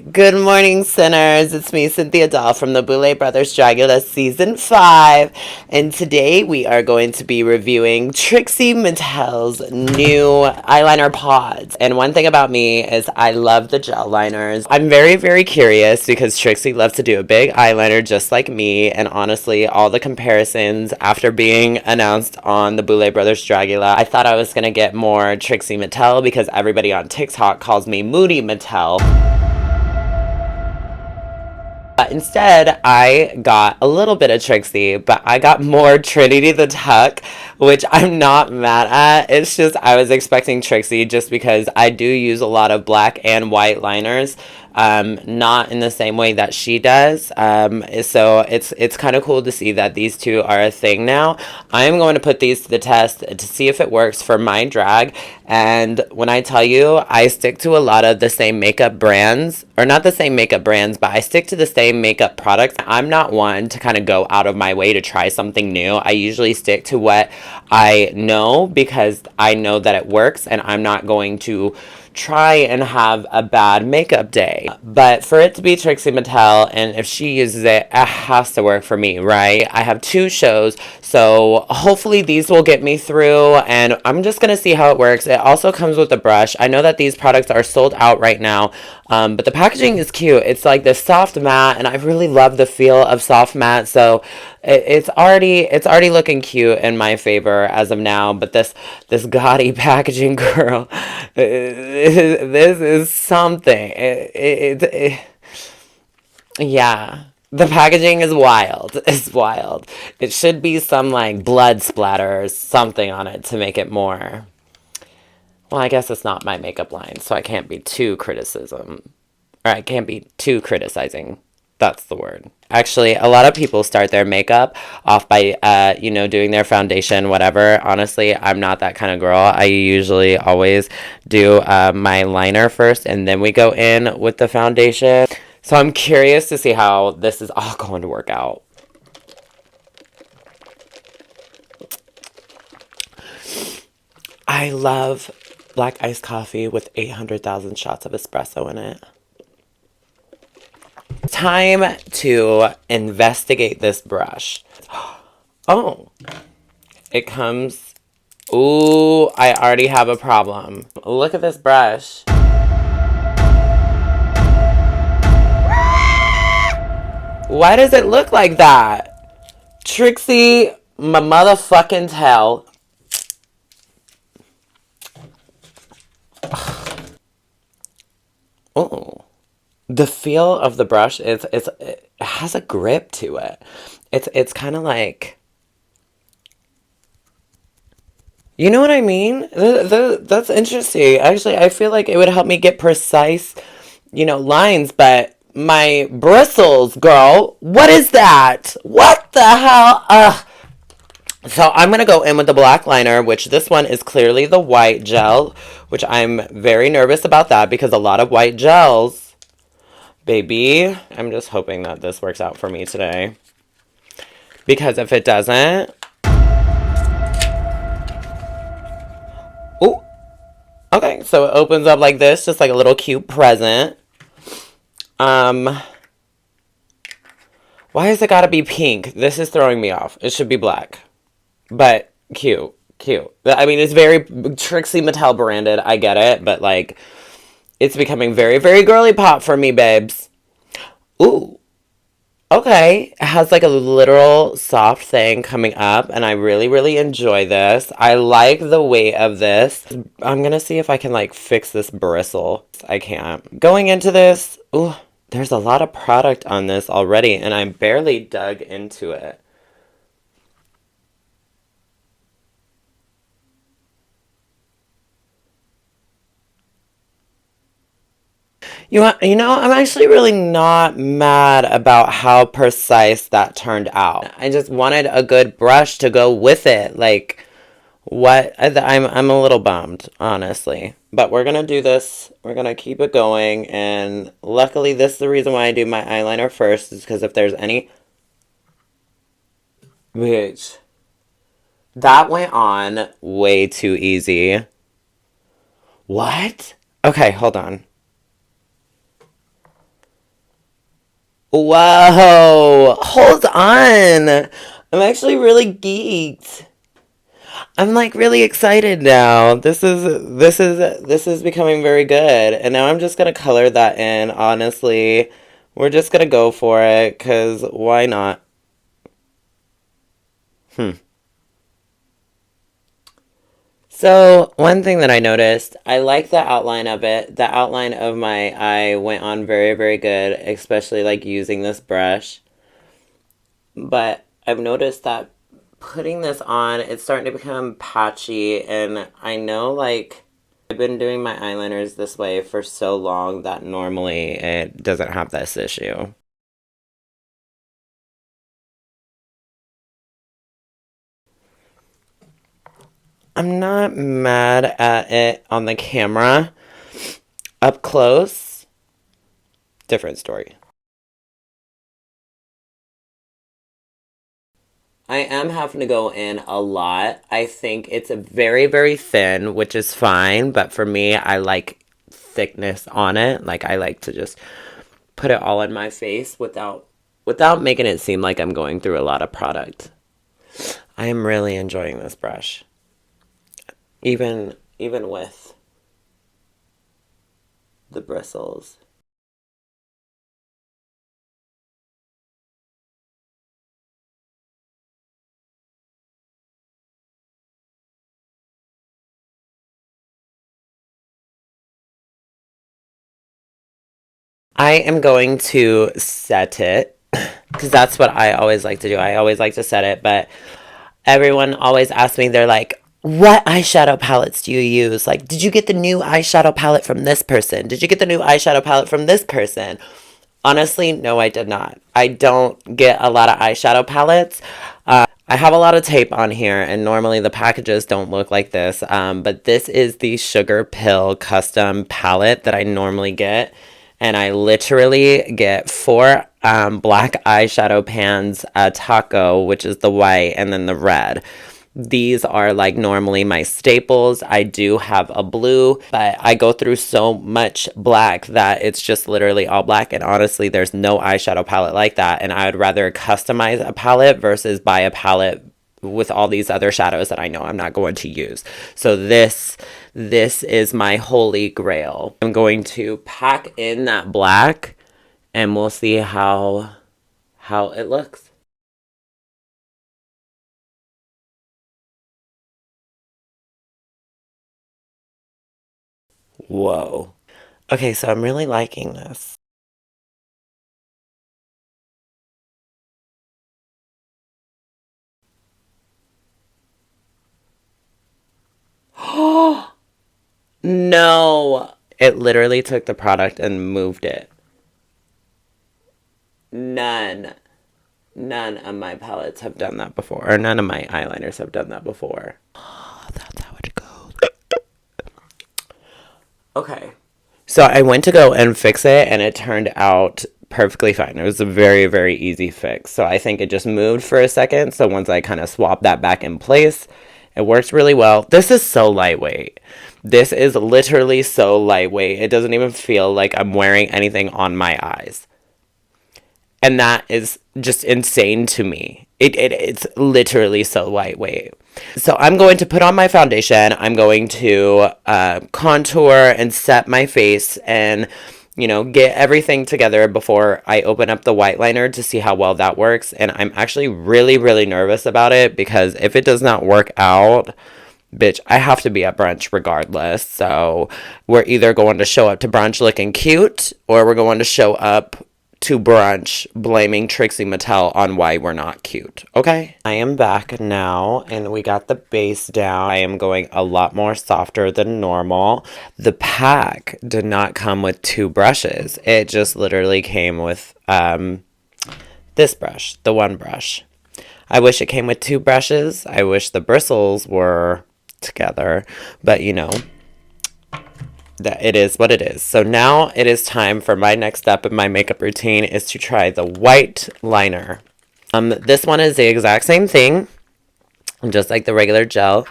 Good morning, sinners. It's me, Cynthia Dahl from the Boulay Brothers Dragula Season 5. And today we are going to be reviewing Trixie Mattel's new eyeliner pods. And one thing about me is I love the gel liners. I'm very, very curious because Trixie loves to do a big eyeliner just like me. And honestly, all the comparisons after being announced on the Boulay Brothers Dragula, I thought I was going to get more Trixie Mattel because everybody on TikTok calls me Moody Mattel. But instead, I got a little bit of Trixie, but I got more Trinity the Tuck, which I'm not mad at. It's just I was expecting Trixie just because I do use a lot of black and white liners, not in the same way that she does. So it's kind of cool to see that these two are a thing now. I'm going to put these to the test to see if it works for my drag. And when I tell you, I stick to a lot of the same makeup brands, or not the same makeup brands, but I stick to the same makeup products. I'm not one to kind of go out of my way to try something new. I usually stick to what I know because I know that it works, and I'm not going to try and have a bad makeup day. But for it to be Trixie Mattel, and if she uses it, it has to work for me, right? I have 2 shows, so hopefully these will get me through, and I'm just gonna see how it works. It also comes with a brush. I know that these products are sold out right now, but the packaging is cute. It's like this soft matte, and I really love the feel of soft matte, so it's already looking cute in my favor as of now. But this gaudy packaging, girl, this is something. Yeah. The packaging is wild. It's wild. It should be some like blood splatter or something on it to make it more. Well, I guess it's not my makeup line, so I can't be too criticism. Or I can't be too criticizing. That's the word. Actually, a lot of people start their makeup off by, doing their foundation, whatever. Honestly, I'm not that kind of girl. I usually always do my liner first, and then we go in with the foundation. So I'm curious to see how this is all going to work out. I love black iced coffee with 800,000 shots of espresso in it. Time to investigate this brush. Oh, it comes. Ooh, I already have a problem. Look at this brush. Why does it look like that? Trixie, my motherfucking tell. Oh. The feel of the brush it has a grip to it. It's kind of like, you know what I mean? That's interesting. Actually, I feel like it would help me get precise, lines, but my bristles, girl, what is that? What the hell? Ugh. So I'm going to go in with the black liner, which this one is clearly the white gel, which I'm very nervous about that because a lot of white gels, baby, I'm just hoping that this works out for me today. Because if it doesn't... Ooh. Okay, so it opens up like this, just like a little cute present. Why has it got to be pink? This is throwing me off. It should be black. But cute. Cute. I mean, it's very Trixie Mattel branded. I get it. But, like, it's becoming very, very girly pop for me, babes. Ooh. Okay. It has, like, a literal soft thing coming up. And I really, really enjoy this. I like the weight of this. I'm going to see if I can, like, fix this bristle. I can't. Going into this, ooh, there's a lot of product on this already. And I barely dug into it. I'm actually really not mad about how precise that turned out. I just wanted a good brush to go with it. Like, what? I'm a little bummed, honestly. But we're gonna do this. We're gonna keep it going. And luckily, this is the reason why I do my eyeliner first, is because if there's any... Bitch. That went on way too easy. What? Okay, hold on. Whoa, hold on. I'm actually really geeked. I'm like really excited now. This is becoming very good. And now I'm just gonna color that in. Honestly, we're just gonna go for it because why not? Hmm. So one thing that I noticed, I like the outline of it. The outline of my eye went on very, very good, especially like using this brush. But I've noticed that putting this on, it's starting to become patchy, and I know like I've been doing my eyeliners this way for so long that normally it doesn't have this issue. I'm not mad at it on the camera. Up close, different story. I am having to go in a lot. I think it's a very, very thin, which is fine, but for me, I like thickness on it. Like I like to just put it all in my face without making it seem like I'm going through a lot of product. I am really enjoying this brush. Even with the bristles. I am going to set it because that's what I always like to do. I always like to set it, but everyone always asks me, they're like, what eyeshadow palettes do you use? Like, did you get the new eyeshadow palette from this person? Did you get the new eyeshadow palette from this person? Honestly, no, I did not. I don't get a lot of eyeshadow palettes. I have a lot of tape on here, and normally the packages don't look like this. But this is the Sugar Pill custom palette that I normally get. And I literally get four black eyeshadow pans, a taco, which is the white, and then the red. These are like normally my staples. I do have a blue, but I go through so much black that it's just literally all black. And honestly, there's no eyeshadow palette like that. And I would rather customize a palette versus buy a palette with all these other shadows that I know I'm not going to use. So this is my holy grail. I'm going to pack in that black and we'll see how it looks. Whoa. Okay, so I'm really liking this. No. It literally took the product and moved it. None. None of my palettes have done that before. Or none of my eyeliners have done that before. Oh, that's how it goes. Okay. So I went to go and fix it and it turned out perfectly fine. It was a very, very easy fix. So I think it just moved for a second. So once I kind of swapped that back in place, it works really well. This is so lightweight. This is literally so lightweight. It doesn't even feel like I'm wearing anything on my eyes. And that is just insane to me. It's literally so lightweight. So I'm going to put on my foundation. I'm going to contour and set my face and, get everything together before I open up the white liner to see how well that works. And I'm actually really, really nervous about it because if it does not work out, bitch, I have to be at brunch regardless. So we're either going to show up to brunch looking cute or we're going to show up to brunch blaming Trixie Mattel on why we're not cute. Okay? I am back now and we got the base down. I am going a lot more softer than normal. The pack did not come with two brushes. It just literally came with this brush, the one brush. I wish it came with two brushes. I wish the bristles were together, but that it is what it is. So now it is time for my next step in my makeup routine is to try the white liner. This one is the exact same thing, just like the regular gel,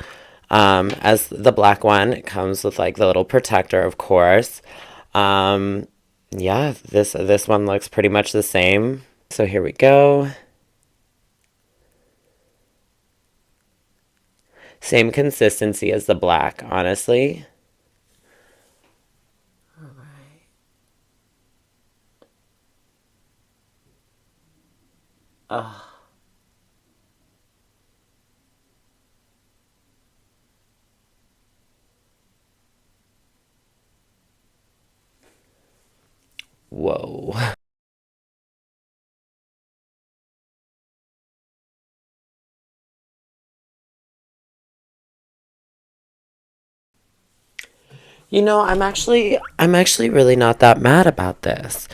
as the black one. It comes with like the little protector, of course. Yeah, this one looks pretty much the same. So here we go. Same consistency as the black, honestly. Oh, whoa. I'm actually really not that mad about this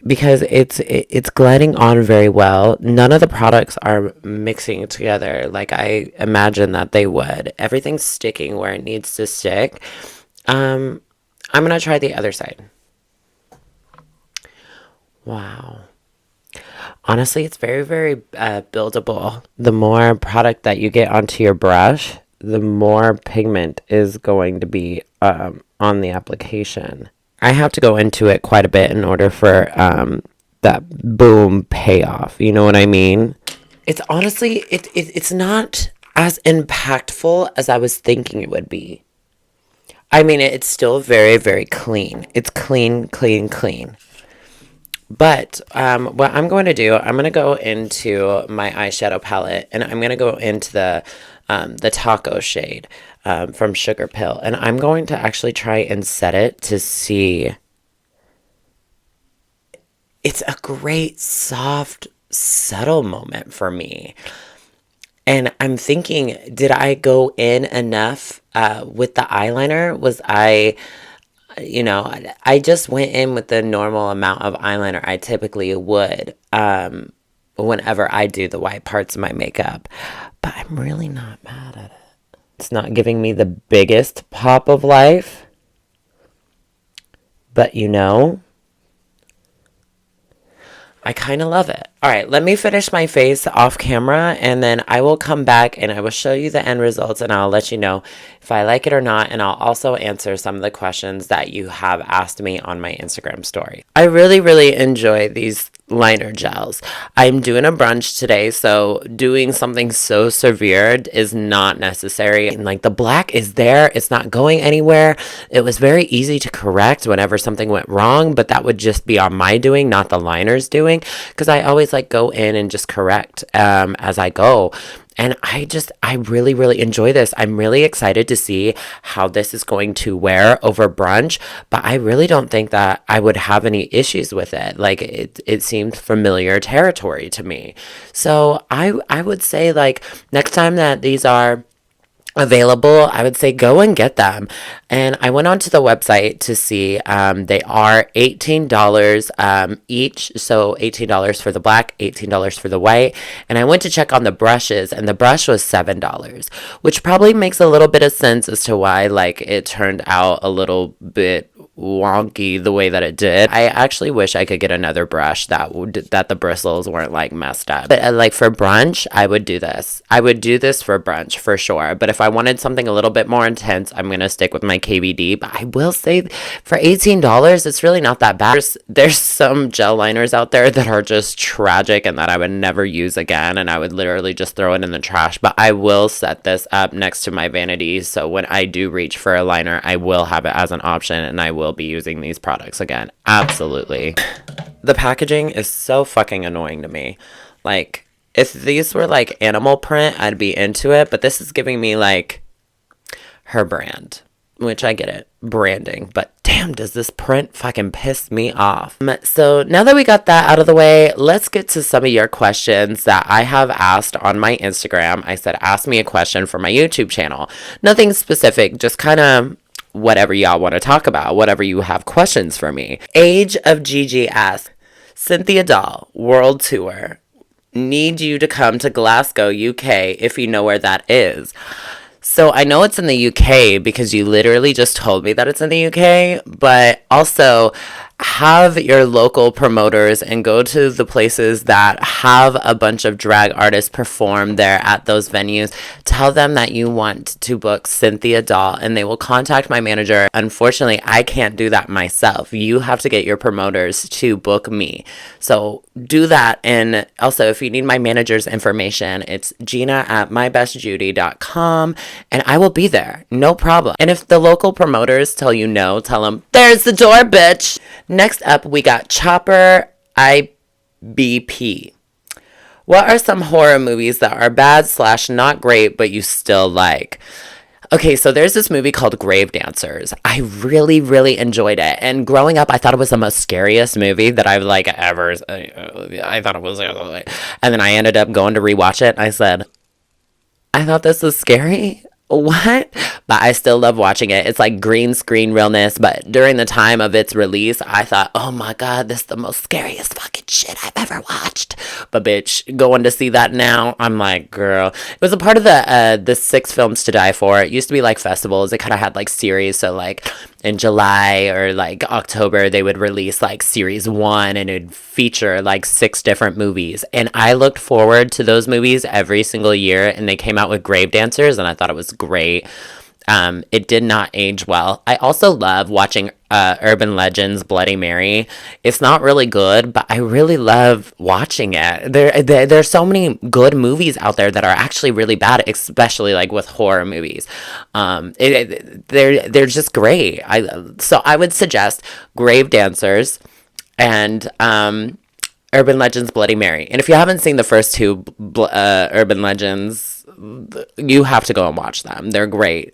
because it's gliding on very well. None of the products are mixing together like I imagine that they would. Everything's sticking where it needs to stick. Um, I'm gonna try the other side. Wow. Honestly, it's very, very buildable. The more product that you get onto your brush, the more pigment is going to be on the application. I have to go into it quite a bit in order for that boom payoff. You know what I mean? It's honestly, it's not as impactful as I was thinking it would be. I mean, it's still very, very clean. It's clean, clean, clean. But what I'm going to do, I'm going to go into my eyeshadow palette and I'm going to go into the taco shade from Sugar Pill. And I'm going to actually try and set it to see. It's a great, soft, subtle moment for me. And I'm thinking, did I go in enough with the eyeliner? Was I just went in with the normal amount of eyeliner I typically would whenever I do the white parts of my makeup. But I'm really not mad at it. It's not giving me the biggest pop of life, but I kind of love it. All right, let me finish my face off camera and then I will come back and I will show you the end results and I'll let you know if I like it or not. And I'll also answer some of the questions that you have asked me on my Instagram story. I really, really enjoy these liner gels. I'm doing a brunch today, so doing something so severe is not necessary. And like the black is there, it's not going anywhere. It was very easy to correct whenever something went wrong, but that would just be on my doing, not the liner's doing, because I always like go in and just correct as I go. And I really, really enjoy this. I'm really excited to see how this is going to wear over brunch, but I really don't think that I would have any issues with it. Like it seemed familiar territory to me. So I would say like next time that these are available, I would say go and get them. And I went onto the website to see they are $18 each. So $18 for the black, $18 for the white. And I went to check on the brushes and the brush was $7, which probably makes a little bit of sense as to why like it turned out a little bit wonky the way that it did. I actually wish I could get another brush that the bristles weren't like messed up. But like for brunch, I would do this. I would do this for brunch for sure. But if I wanted something a little bit more intense, I'm gonna stick with my KVD. But I will say, for $18, it's really not that bad. There's some gel liners out there that are just tragic and that I would never use again, and I would literally just throw it in the trash. But I will set this up next to my vanity, so when I do reach for a liner, I will have it as an option, and I will be using these products again. Absolutely. The packaging is so fucking annoying to me. Like, if these were like animal print, I'd be into it, but this is giving me like her brand, which I get it, branding, but damn, does this print fucking piss me off. So now that we got that out of the way, let's get to some of your questions that I have asked on my Instagram. I said, ask me a question for my YouTube channel. Nothing specific, just kind of whatever y'all want to talk about, whatever you have questions for me. Age of Gigi asks, Cynthia Doll, World Tour. Need you to come to Glasgow, UK, if you know where that is. So I know it's in the UK because you literally just told me that it's in the UK, but also have your local promoters and go to the places that have a bunch of drag artists perform there at those venues. Tell them that you want to book Cynthia Doll and they will contact my manager. Unfortunately, I can't do that myself. You have to get your promoters to book me. So do that. And also, if you need my manager's information, it's Gina@mybestjudy.com and I will be there. No problem. And if the local promoters tell you no, tell them, there's the door, bitch. Next up, we got Chopper IBP. What are some horror movies that are bad / not great, but you still like? Okay, so there's this movie called Grave Dancers. I really, really enjoyed it. And growing up, I thought it was the most scariest movie that I've like ever. I thought it was. And then I ended up going to rewatch it. And I said, I thought this was scary. What? But I still love watching it. It's like green screen realness, but during the time of its release, I thought, oh my god, this is the most scariest fucking shit I've ever watched. But bitch, going to see that now, I'm like, girl. It was a part of the 6 Films to Die For. It used to be like festivals. It kind of had like series, so like in July or like October, they would release like series 1 and it'd feature like 6 different movies. And I looked forward to those movies every single year, and they came out with Grave Dancers, and I thought it was great. It did not age well. I also love watching Urban Legends Bloody Mary. It's not really good, but I really love watching it. There's so many good movies out there that are actually really bad, especially like with horror movies. They're just great. So I would suggest Grave Dancers and Urban Legends Bloody Mary. And if you haven't seen the first 2 Urban Legends, you have to go and watch them. They're great.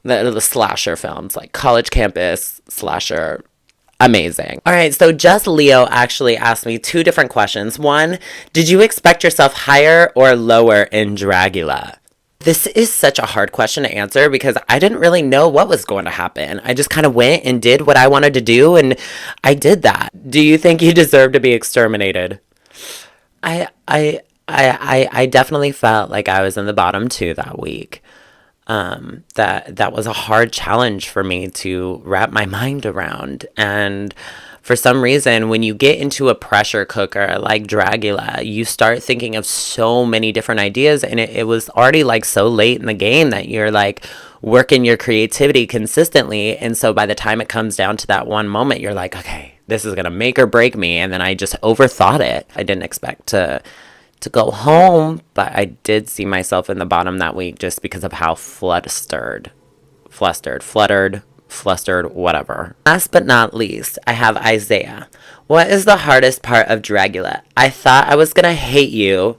The slasher films, like College Campus, slasher, amazing. All right, so Just Leo actually asked me 2 different questions. One, did you expect yourself higher or lower in Dragula? This is such a hard question to answer because I didn't really know what was going to happen. I just kind of went and did what I wanted to do, and I did that. Do you think you deserve to be exterminated? I definitely felt like I was in the bottom 2 that week. That was a hard challenge for me to wrap my mind around. And for some reason, when you get into a pressure cooker like Dragula, you start thinking of so many different ideas. And it was already like so late in the game that you're like working your creativity consistently. And so by the time it comes down to that one moment, you're like, okay, this is going to make or break me. And then I just overthought it. I didn't expect to go home, but I did see myself in the bottom that week just because of how flustered, whatever. Last but not least, I have Isaiah. What is the hardest part of Dragula? I thought I was gonna hate you,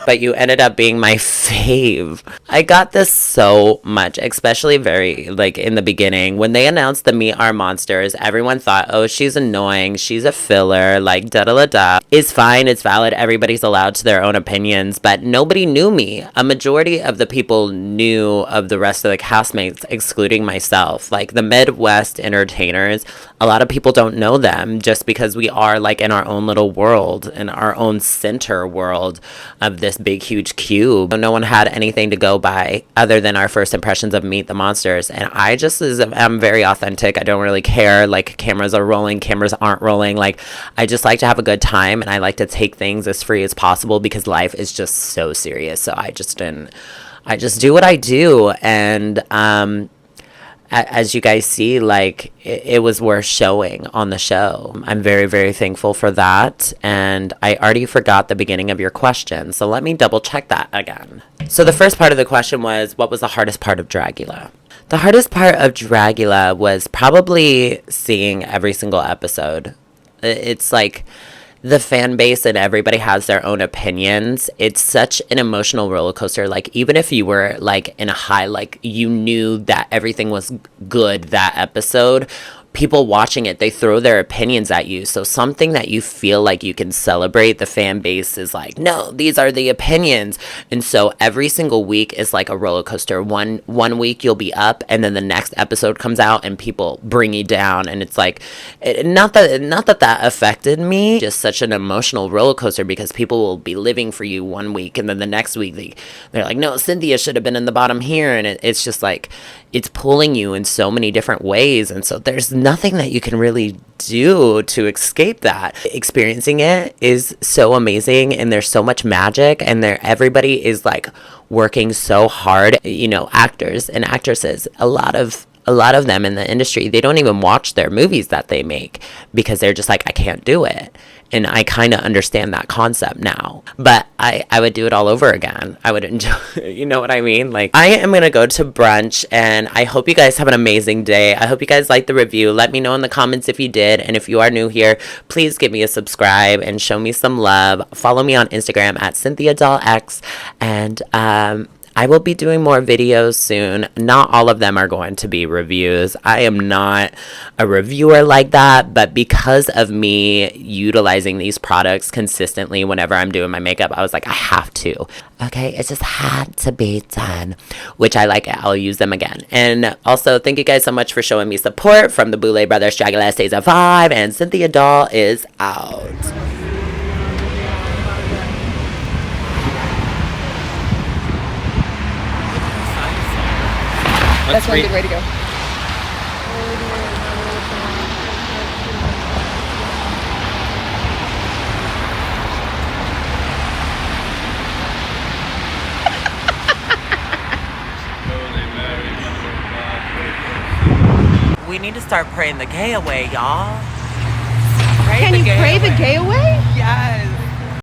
but you ended up being my fave. I got this so much, especially very, like, in the beginning. When they announced the Meet Our Monsters, everyone thought, oh, she's annoying, she's a filler, like, da-da-da-da. It's fine, it's valid, everybody's allowed to their own opinions, but nobody knew me. A majority of the people knew of the rest of the castmates, excluding myself. Like, the Midwest entertainers, a lot of people don't know them just because we are, like, in our own little world, in our own center world of this big huge cube. No one had anything to go by other than our first impressions of Meet the Monsters, and I just am very authentic. I don't really care, like, cameras are rolling, cameras aren't rolling. Like, I just like to have a good time, and I like to take things as free as possible because life is just so serious. So I just do what I do, and as you guys see, like, it was worth showing on the show. I'm very, very thankful for that. And I already forgot the beginning of your question, so let me double check that again. So the first part of the question was, what was the hardest part of Dragula? The hardest part of Dragula was probably seeing every single episode. It's like the fan base and everybody has their own opinions. It's such an emotional roller coaster. Like, even if you were like in a high, like you knew that everything was good that episode, people watching it, they throw their opinions at you. So something that you feel like you can celebrate, the fan base is like, no, these are the opinions. And so every single week is like a roller coaster. One week you'll be up, and then the next episode comes out and people bring you down. And it's like, not that affected me, just such an emotional roller coaster because people will be living for you one week, and then the next week they're like, no, Cynthia should have been in the bottom here. And it's just like, it's pulling you in so many different ways. And so there's nothing that you can really do to escape that. Experiencing it is so amazing, and there's so much magic, and everybody is like working so hard. You know, actors and actresses, a lot of them in the industry, they don't even watch their movies that they make because they're just like, I can't do it. And I kind of understand that concept now. But I would do it all over again. I would enjoy, you know what I mean? Like, I am going to go to brunch, and I hope you guys have an amazing day. I hope you guys liked the review. Let me know in the comments if you did. And if you are new here, please give me a subscribe and show me some love. Follow me on Instagram at CynthiaDollX. And, I will be doing more videos soon. Not all of them are going to be reviews. I am not a reviewer like that, but because of me utilizing these products consistently whenever I'm doing my makeup, I was like, I have to. Okay, it just had to be done, which I like it. I'll use them again. And also, thank you guys so much for showing me support from the Boulay Brothers Dragula Season 5, and Cynthia Doll is out. That's one good way to go. We need to start praying the gay away, y'all. Can you pray the gay away? Yes.